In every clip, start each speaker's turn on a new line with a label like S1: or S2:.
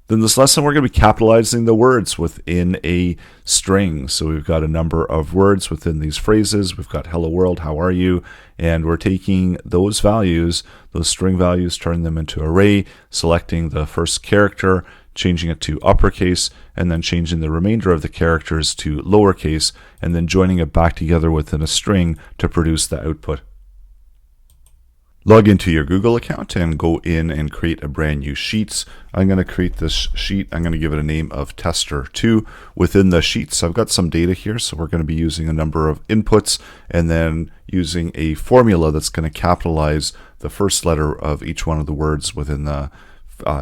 S1: Then this lesson, we're going to be capitalizing the words within a string. So we've got a number of words within these phrases. We've got hello world, how are you? And we're taking those values, those string values, turning them into array, selecting the first character, changing it to uppercase, and then changing the remainder of the characters to lowercase, and then joining it back together within a string to produce the output. Log into your Google account and go in and create a brand new Sheets. I'm going to create this sheet. I'm going to give it a name of tester2. Within the Sheets, I've got some data here, so we're going to be using a number of inputs and then using a formula that's going to capitalize the first letter of each one of the words within the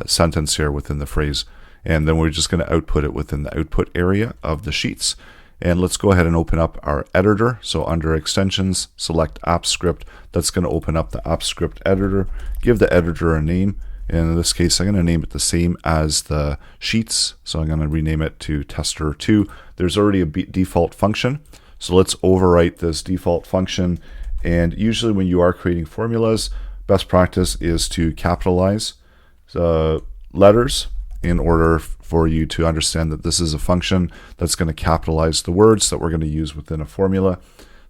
S1: sentence here, within the phrase. And then we're just going to output it within the output area of the Sheets. And let's go ahead and open up our editor. So under extensions, select app script. That's going to open up the app script editor. Give the editor a name. And in this case, I'm going to name it the same as the Sheets. So I'm going to rename it to tester2. There's already a default function. So let's overwrite this default function. And usually when you are creating formulas, best practice is to capitalize the letters in order for you to understand that this is a function that's going to capitalize the words that we're going to use within a formula.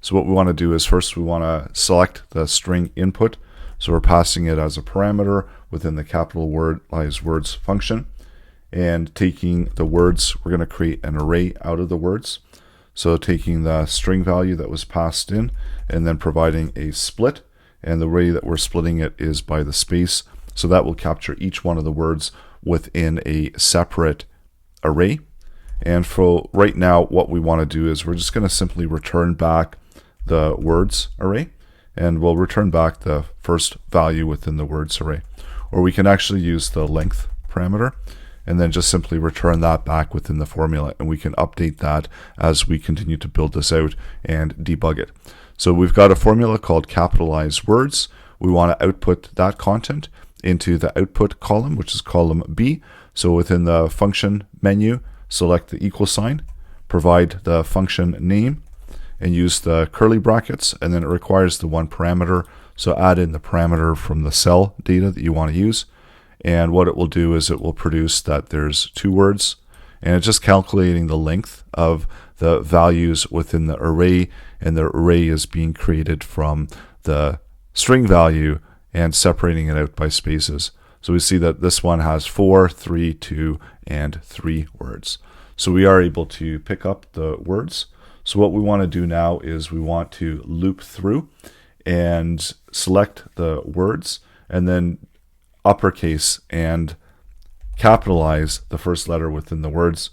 S1: So what we want to do is first we want to select the string input. So we're passing it as a parameter within the capitalize words function. And taking the words, we're going to create an array out of the words. So taking the string value that was passed in and then providing a split. And the way that we're splitting it is by the space. So that will capture each one of the words within a separate array. And for right now, what we want to do is we're just going to simply return back the words array, and we'll return back the first value within the words array. Or we can actually use the length parameter and then just simply return that back within the formula, and we can update that as we continue to build this out and debug it. So we've got a formula called capitalize words. We want to output that content into the output column, which is column B. So within the function menu, select the equal sign, provide the function name, and use the curly brackets, and then it requires the one parameter. So add in the parameter from the cell data that you want to use. And what it will do is it will produce that there's two words, and it's just calculating the length of the values within the array, and the array is being created from the string value and separating it out by spaces. So we see that this one has 4, 3, 2, and 3 words. So we are able to pick up the words. So what we want to do now is we want to loop through and select the words and then uppercase and capitalize the first letter within the words.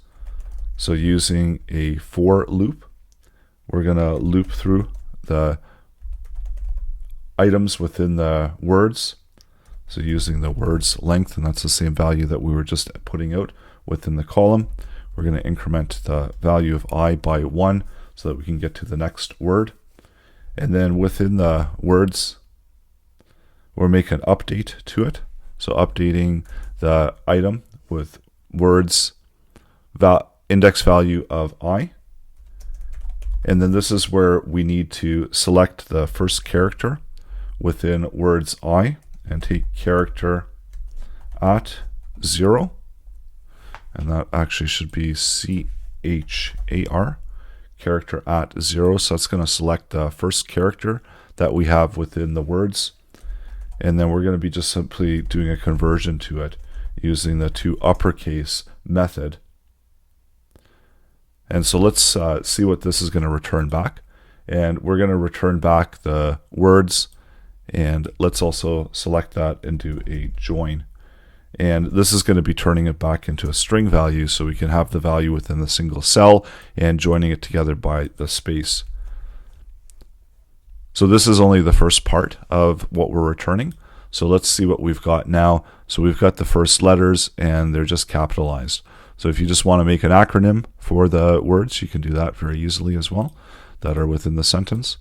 S1: So using a for loop, we're going to loop through the items within the words. So using the words length, and that's the same value that we were just putting out within the column. We're going to increment the value of I by 1 so that we can get to the next word. And then within the words, we're making an update to it. So updating the item with words index value of I. And then this is where we need to select the first character within words I and take character at 0, and that actually should be CHAR, character at 0. So that's going to select the first character that we have within the words, and then we're going to be just simply doing a conversion to it using the toUpperCase method. And so let's see what this is going to return back, and we're going to return back the words. And let's also select that and do a join. And this is going to be turning it back into a string value so we can have the value within the single cell and joining it together by the space. So this is only the first part of what we're returning. So let's see what we've got now. So we've got the first letters and they're just capitalized. So if you just want to make an acronym for the words, you can do that very easily as well that are within the sentence.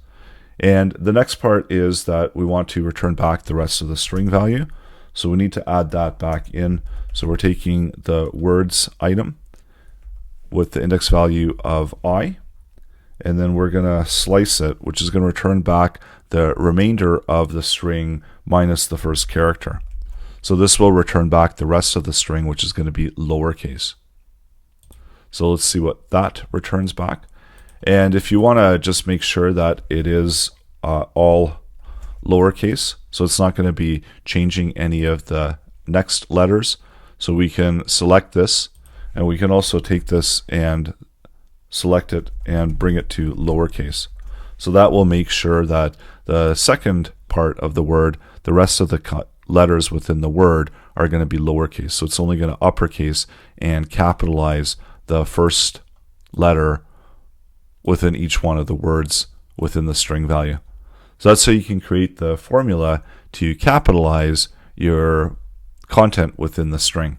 S1: And the next part is that we want to return back the rest of the string value. So we need to add that back in. So we're taking the words item with the index value of I, and then we're going to slice it, which is going to return back the remainder of the string minus the first character. So this will return back the rest of the string, which is going to be lowercase. So let's see what that returns back. And if you want to just make sure that it is all lowercase, so it's not going to be changing any of the next letters, so we can select this, and we can also take this and select it and bring it to lowercase. So that will make sure that the second part of the word, the rest of the letters within the word are going to be lowercase. So it's only going to uppercase and capitalize the first letter within each one of the words within the string value. So that's how you can create the formula to capitalize your content within the string.